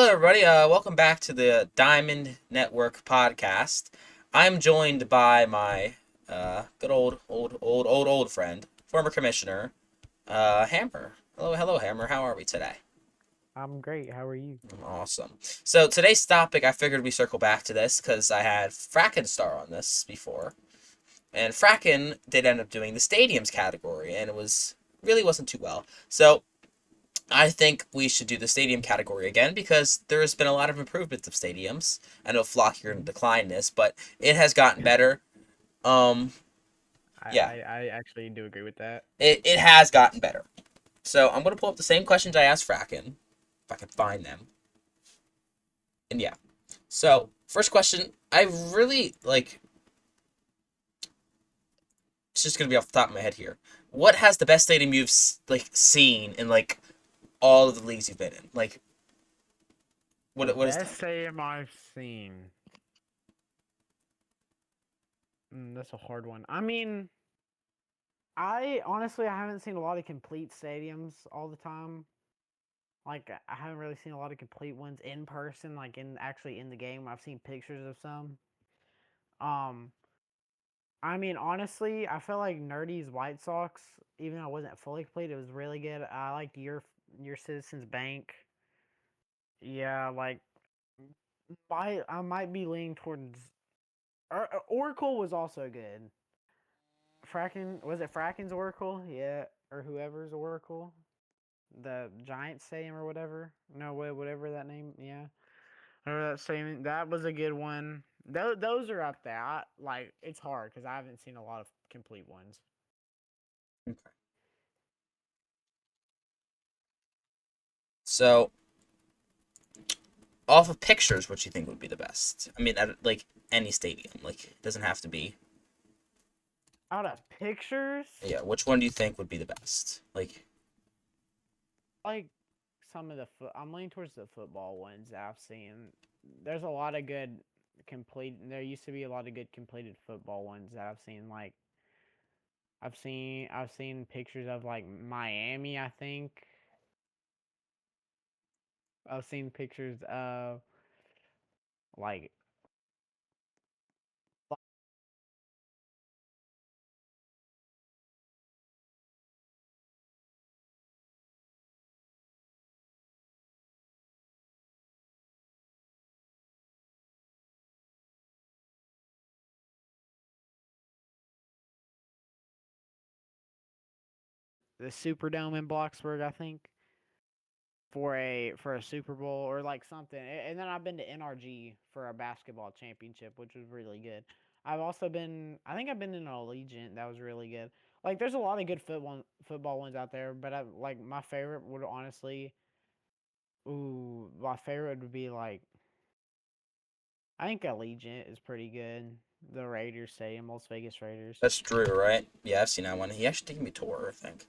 Hello, everybody. Welcome back to the Diamond Network podcast. I'm joined by my good old friend, former commissioner, Hammer. Hello, Hammer. How are we today? I'm great. How are you? Awesome. So today's topic, I figured we circle back to this because I had Fracken star on this before, and Fracken did end up doing the stadiums category, and it was really wasn't too well. So I think we should do the stadium category again because there's been a lot of improvements of stadiums. I know Flock, you're in Mhm. decline this, but it has gotten better. Um, I, yeah, I, I actually do agree with that. it has gotten better. So I'm gonna pull up the same questions I asked Fracken, if I can find them. And yeah, so first question, I really like. It's just gonna be off the top of my head here. What has the best stadium you've seen in like all of the leagues you've been in? Like, The what is best that? stadium I've seen. That's a hard one. I mean, I honestly I haven't seen a lot of complete stadiums all the time. Like I haven't really seen a lot of complete ones in person, like in actually in the game. I've seen pictures of some. Um, I mean, honestly, I felt like Nerdy's White Sox, even though it wasn't fully complete, it was really good. I liked your Citizens Bank. Yeah, like I might be leaning towards Oracle was also good. Fracken was it Fracken's Oracle? Yeah, or whoever's Oracle, the Giant Stadium or whatever. No, whatever that name. Yeah, or that stadium. That was a good one. Those are up there. Like it's hard because I haven't seen a lot of complete ones. So off of pictures, what you think would be the best? I mean, at, like any stadium, like it doesn't have to be. Out of pictures, Yeah, which one do you think would be the best? Like, like some of the I'm leaning towards the football ones that I've seen. There's a lot of good complete. There used to be a lot of good completed football ones that I've seen. Like I've seen pictures of like Miami. I think I've seen pictures of like the Superdome in Bloxburg. I think for a Super Bowl or like something. And then I've been to NRG for a basketball championship, which was really good. I've also been. I think I've been in Allegiant. That was really good. Like, there's a lot of good football ones out there, but like my favorite would honestly, my favorite would be like I think Allegiant is pretty good. The Raiders Stadium, Las Vegas Raiders. that's Drew, right? Yeah, I've seen that one. He actually taken me to tour, I think.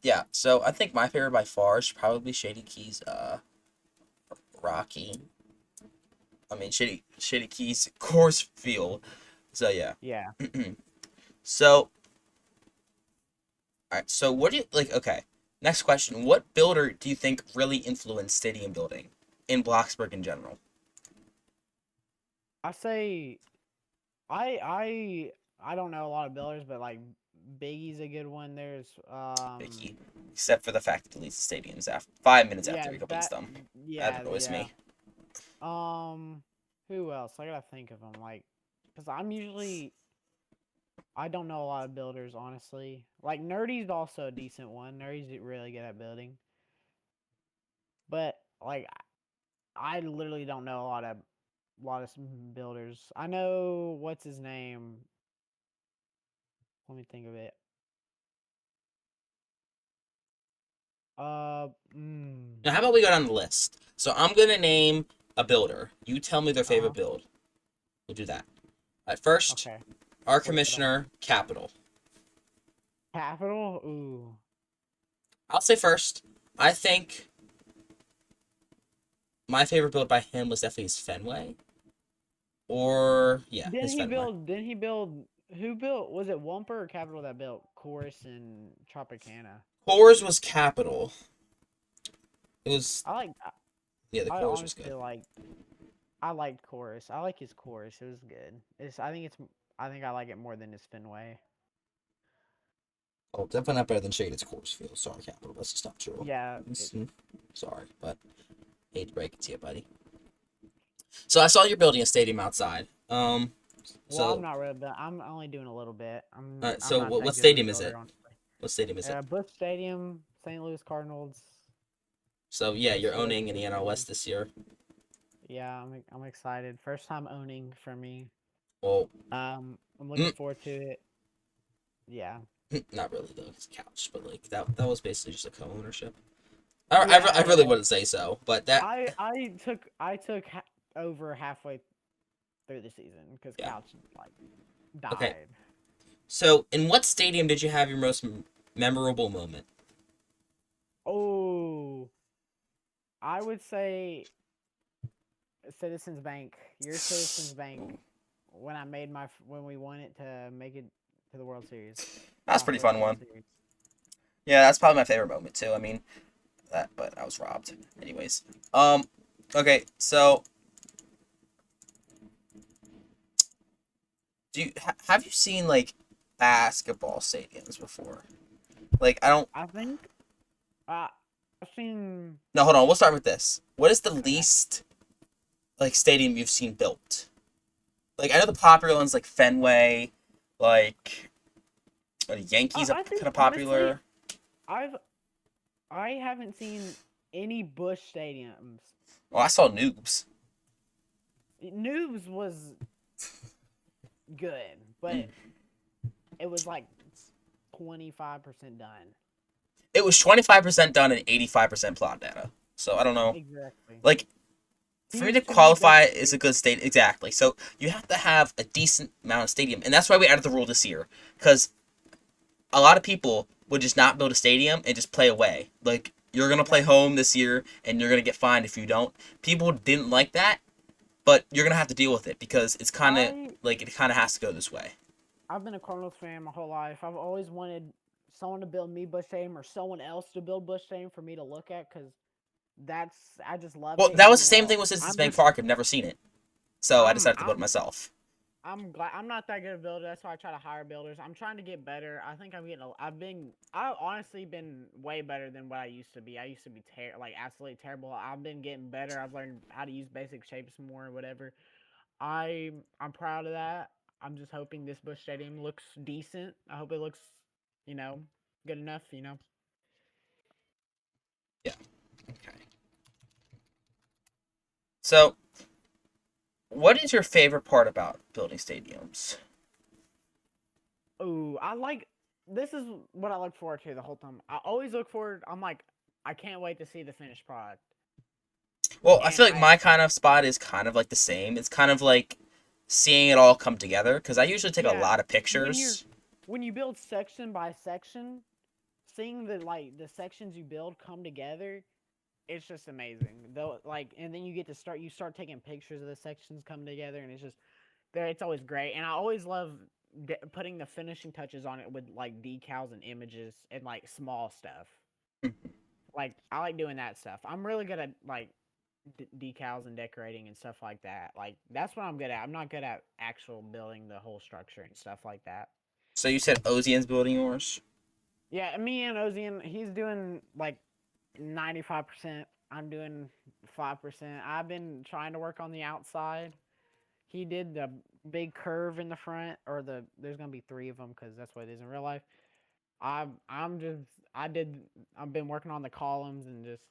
Yeah. So I think my favorite by far is probably Shady Keys. Rocky. I mean, Shady Keys course field. So yeah. Yeah. So all right. So what do you like? Okay. Next question. What builder do you think really influenced stadium building in Bloxburg in general? I say I don't know a lot of builders, but like Biggie's a good one. There's Vicky, except for the fact that he deletes the stadiums after 5 minutes after yeah he completes that them. That yeah annoys yeah me. um who else? I gotta think of them like because I'm usually I don't know a lot of builders honestly. Like Nerdy's also a decent one. Nerdy's really good at building, but like I literally don't know a lot of builders. I know what's his name. Let me think of it. Uh, mm, Now, how about we go down the list? So I'm gonna name a builder. You tell me their favorite uh-huh. build. We'll do that. At first, Okay. our What I don't commissioner, Capital. Capital? Ooh. I'll say first. I think my favorite build by him was definitely his Fenway. Or yeah, his Fenway. Didn't he build who built was it Wumper or Capital that built Chorus and Tropicana? Coors was Capital. It was I like Yeah, the I cores was good. honestly like. I liked chorus. I like his chorus. It was good. It's. I think it's. I think I like it more than his Fenway. Oh, definitely not better than Shaded's course field. Sorry, Capital. That's just not true. Yeah. Sorry, but hate to break it to you, buddy. So I saw you're building a stadium outside. Well, I'm So not really. I'm only doing a little bit. I'm so not what that good of a stadium is builder, it? honestly. What stadium is it? Bush Stadium, St. Louis Cardinals. So yeah, you're Historic owning in the NL stadium. West this year. Yeah, I'm excited. First time owning for me. Well, I'm looking mm, forward to it. Yeah. not really though. It's couch, but like that was basically just a co-ownership. I Yeah, really yeah. wouldn't say so, but that I took over halfway through the season because yeah. Couch like Okay. died. So in what stadium did you have your most memorable moment? Oh, I would say Citizens Bank. Your Citizens Bank when I made when we won it to make it to the World Series. That's a My pretty first fun World one. Series. Yeah, that's probably my favorite moment too. I mean, that, but I was robbed. Anyways, okay, so have you seen like basketball stadiums before? Like, I don't. I think uh, I've seen. No, hold on. We'll start with this. What is the Okay. least like stadium you've seen built? Like, I know the popular ones like Fenway, like Yankees are I kind think of honestly, popular. I've I haven't seen any Bush stadiums. Well, I saw Noobs. Noobs was good, but Mm. it was like 25% done. It was 25% done and 85% plot data. So I don't know. Exactly. Like, for me Here's to too many Bush qualify as a stadiums. good state, exactly. So you have to have a decent amount of stadium, and that's why we added the rule this year. Because a lot of people would just not build a stadium and just play away. Like, you're gonna play Right. home this year, and you're gonna get fined if you don't. People didn't like that, but you're gonna have to deal with it because it's kind of I like it kind of has to go this way. I've been a Cardinals fan my whole life. I've always wanted someone to build me Bush Stadium or someone else to build Bush Stadium for me to look at because I just love Well, it. that was the Even same though thing with Citizens I'm Bank just Park. I've never seen it, so I I'm decided to build it I'm myself. I'm glad I'm not that good of a builder. That's why I try to hire builders. I'm trying to get better. I think I'm getting. I've honestly been way better than what I used to be. I used to be like absolutely terrible. I've been getting better. I've learned how to use basic shapes more or whatever. I'm proud of that. I'm just hoping this Bush Stadium looks decent. I hope it looks, you know, good enough. Yeah. Okay. So, what is your favorite part about building stadiums? Ooh, I like. This is what I look forward to the whole time. I always look forward. I'm like, I can't wait to see the finished product. Well, I And feel like my kind of spot is kind of like the same. It's kind of like seeing it all come together because I usually take a yeah, lot of when you're pictures. when you build section by section, seeing the sections you build come together, it's just amazing. Though, and then you start taking pictures of the sections come together, and it's just there. It's always great, and I always love putting the finishing touches on it with like decals and images and like small stuff. Like I like doing that stuff. I'm really good at like decals and decorating and stuff like that. Like that's what I'm good at. I'm not good at actual building the whole structure and stuff like that. So you said Ozian's building yours? Yeah, me and Ozian, he's doing like 95%. I'm doing 5%. I've been trying to work on the outside. He did the big curve in the front, or there's gonna be three of them because that's what it is in real life. I'm just I did I've been working on the columns and just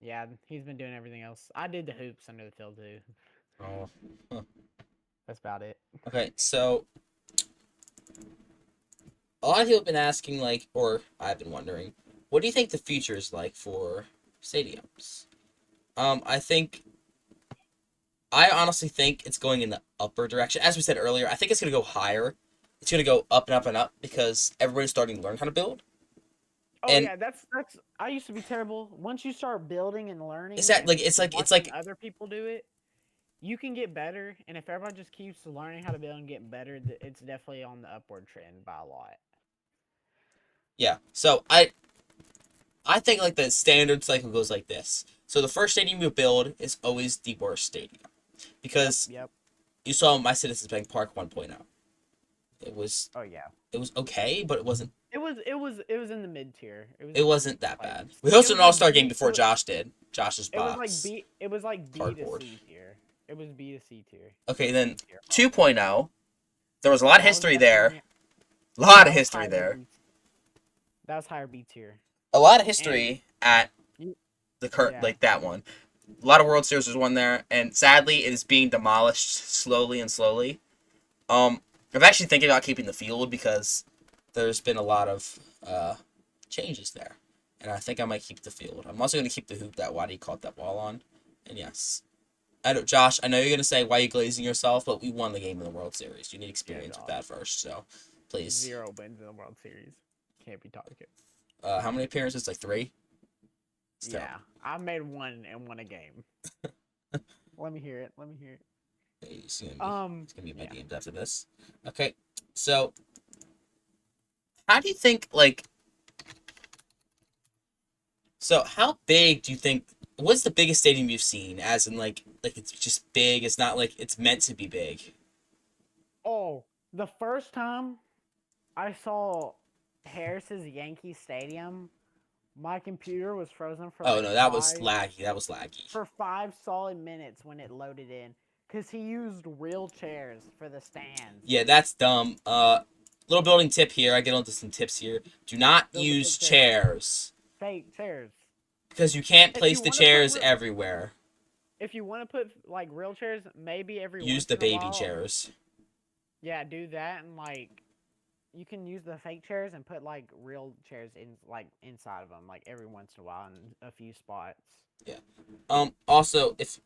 yeah. He's been doing everything else. I did the hoops under the field too. Oh. Huh. That's about it. Okay, so a lot of people have been asking, like, or I've been wondering, what do you think the future is like for stadiums? I think I honestly think it's going in the upper direction. As we said earlier, I think it's gonna go higher. It's gonna go up and up and up because everybody's starting to learn how to build. Oh And yeah, that's I used to be terrible. Once you start building and is learning that like and it's watching like other people do it, you can get better. And if everyone just keeps learning how to build and getting better, it's definitely on the upward trend by a lot. yeah. So I think like the standard cycle goes like this. So the first stadium you build is always the worst stadium because Yep. you saw my Citizens Bank Park 1.0. It was Oh yeah. it was okay, but It was in the mid tier. it wasn't that Like bad. We it hosted was an All like Star game B. before Josh did. Josh's It was like box B. It was like B to cardboard. C tier. It was B to C tier. Okay, then Tier, probably. 2.0. There was a lot of That was history there. definitely A lot that of was history higher there. B. That was higher B tier. A lot of And history at you, the current yeah, like that one. A lot of World Series was won there, and sadly, it is being demolished slowly and slowly. I'm actually thinking about keeping the field because there's been a lot of changes there, and I think I might keep the field. I'm also going to keep the hoop that Waddy caught that ball on, and yes, I know Josh. I know you're going to say why are you glazing yourself, but we won the game in the World Series. You need experience with that first, so please. 0 wins in the World Series. Can't be talking. How many appearances? Like 3. Yeah, I made one and won a game. Let me hear it. Let me hear it. It's gonna be my Yeah. games after this. Okay, so how do you think like? So how big do you think? What's the biggest stadium you've seen? As in like it's just big. It's not like it's meant to be big. Oh, the first time I saw Harris's Yankee Stadium, my computer was frozen for Oh like no, that was laggy. That was laggy. 5 solid minutes when it loaded in, cause he used real chairs for the stands. Yeah, that's dumb. Little building tip here. I get onto some tips here. Do not Those are use fake chairs. chairs Fake chairs. because you can't If place you the want to put chairs everywhere. if you want to put like real chairs, maybe every Use once the in a baby while, chairs. yeah, do that and like you can use the fake chairs and put like real chairs in like inside of them like every once in a while in a few spots. Yeah. Also, if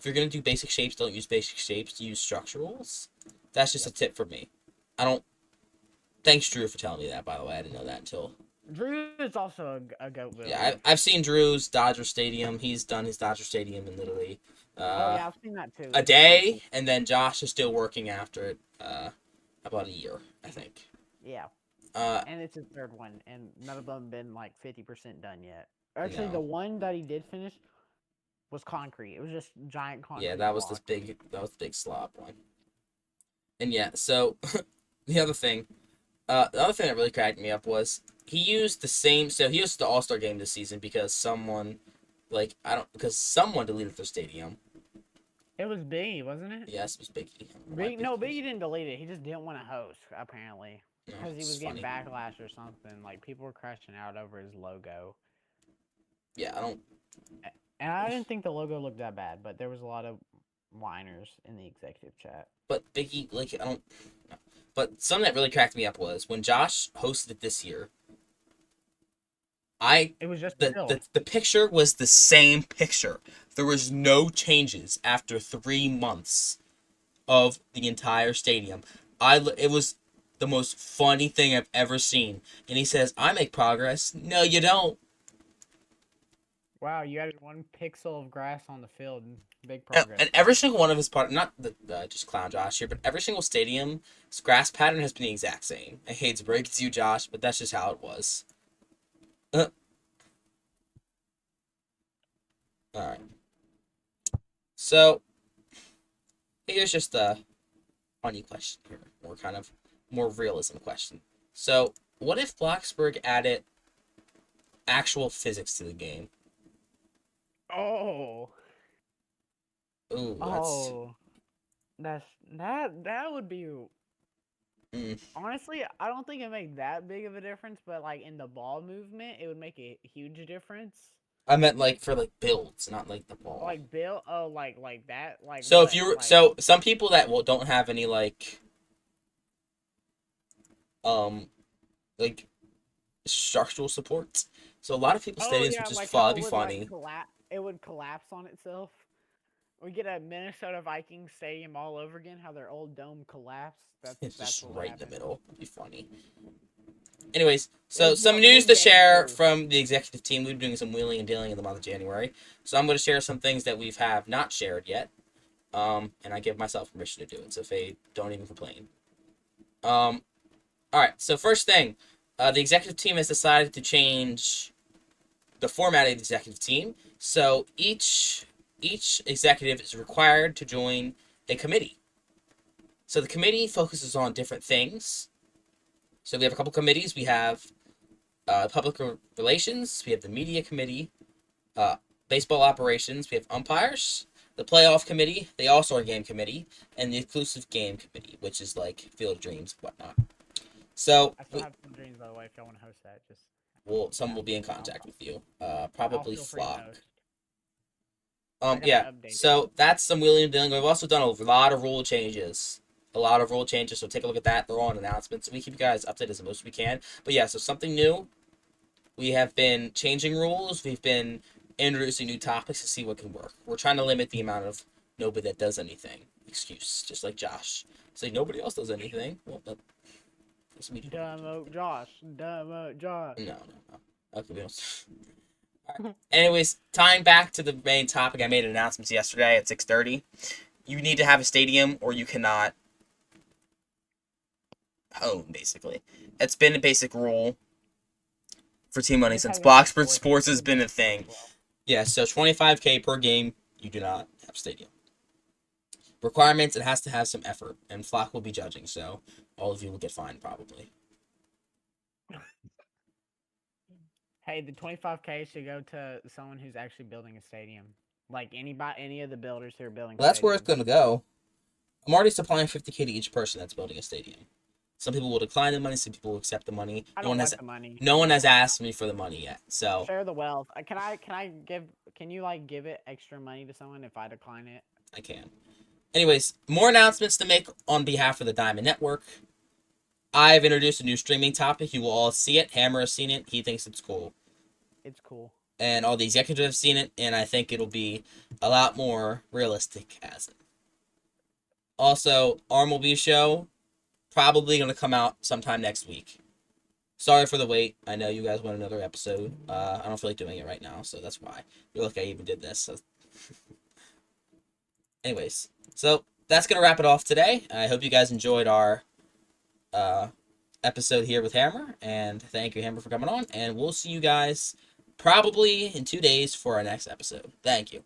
you're gonna do basic shapes, don't use basic shapes. Use structurals. That's just a tip for me. I don't. Thanks, Drew, for telling me that. By the way, I didn't know that until. Drew is also a goat builder. Yeah, I've seen Drew's Dodger Stadium. He's done his Dodger Stadium in literally Oh yeah, I've seen that too. a day, and then Josh is still working after it. About a year, I think. Yeah, Uh, and it's his third one, and none of them been like 50% done yet. Actually, no. the one that he did finish was concrete. It was just giant concrete. Yeah, that was block. that was the big slop one. And yeah, so the other thing, the other thing that really cracked me up was he used the same. So he used the All Star game this season because someone, because someone deleted their stadium. It was Biggie, wasn't it? Yes, it was Biggie. Biggie didn't delete it. He just didn't want to host, apparently, No, because he it's was getting funny. backlash or something. Like people were crashing out over his logo, Yeah, I don't. and I didn't think the logo looked that bad, but there was a lot of whiners in the executive chat. But Biggie, I don't. No. But something that really cracked me up was when Josh hosted it this year. It was just Phil. The picture was the same picture. There was no changes after 3 months of the entire stadium. It was the most funny thing I've ever seen. And he says, "I make progress." No, you don't. Wow, you added 1 pixel of grass on the field. Big And, progress. and every single one of his not the just clown Josh here, but every single stadium's grass pattern has been the exact same. I hate to break it to you, Josh, but that's just how it was. All right. So here's just a funny question here, more realism question. So what if Bloxburg added actual physics to the game? Oh. Ooh, that would be. Mm. Honestly, I don't think it make that big of a difference, but like in the ball movement, it would make a huge difference. I meant for builds, not like the ball. Like Bill, oh, like that, like. So what, if you like, so some people that don't have any like structural supports. So a lot of people's stadiums would just like how be it would funny. it would collapse on itself. We get a Minnesota Vikings stadium all over again. How their old dome collapsed. It's That's just what right in happened. the middle. It'd be funny. Anyways, so It's some what news to big share games do. from the executive team. We've been doing some wheeling and dealing in the month of January. So I'm going to share some things that we have not shared yet. And I give myself permission to do it. So Faye, don't even complain. All right. So first thing, the executive team has decided to change the format of the executive team. So each executive is required to join a committee. So the committee focuses on different things. So we have a couple committees. We have public relations. We have the media committee, baseball operations. We have umpires, the playoff committee, the All-Star game committee, and the exclusive game committee, which is like Field of Dreams and whatnot. So I still have some dreams, by the way. If y'all want to host that, just someone will be in contact with you. I'll Probably feel free to Flock. host. I gotta Yeah. update it. So that's some wheeling and dealing. We've also done a lot of rule changes. A lot of rule changes. So take a look at that. They're all in announcements. We keep you guys updated as much as we can. But yeah, so something new. We have been changing rules. We've been introducing new topics to see what can work. We're trying to limit the amount of nobody that does anything. Excuse, just like Josh. Say nobody else does anything. Well, that's me. Dumb Oak Josh. Dumb Oak Josh. No. Okay, we don't. Alright. Anyways, tying back to the main topic, I made announcements yesterday at 6:30. You need to have a stadium, or you cannot home. Basically, it's been a basic rule for Team Money Just since having Bloxburg sports Sports has is been a good thing. as well. Yeah, so 25K per game. You do not have stadium requirements. It has to have some effort, and Flock will be judging. So all of you will get fined probably. Hey, the 25K should go to someone who's actually building a stadium. Like any of the builders who are building Well, that's where it's stadiums. gonna go. I'm already supplying 50K to each person that's building a stadium. Some people will decline the money. Some people will accept the money. I don't want the money. No one has asked me for the money yet. So Share the wealth. Can you like give it extra money to someone if I decline it? I can. Anyways, more announcements to make on behalf of the Diamond Network. I've introduced a new streaming topic. You will all see it. Hammer has seen it. He thinks it's cool. It's cool. And all the executives have seen it, and I think it'll be a lot more realistic as it. Also, Armleby show, probably going to come out sometime next week. Sorry for the wait. I know you guys want another episode. I don't feel like doing it right now, so that's why. You're lucky I even did this. So. Anyways, so that's going to wrap it off today. I hope you guys enjoyed our episode here with Hammer, and thank you, Hammer, for coming on, and we'll see you guys probably in 2 days for our next episode. Thank you.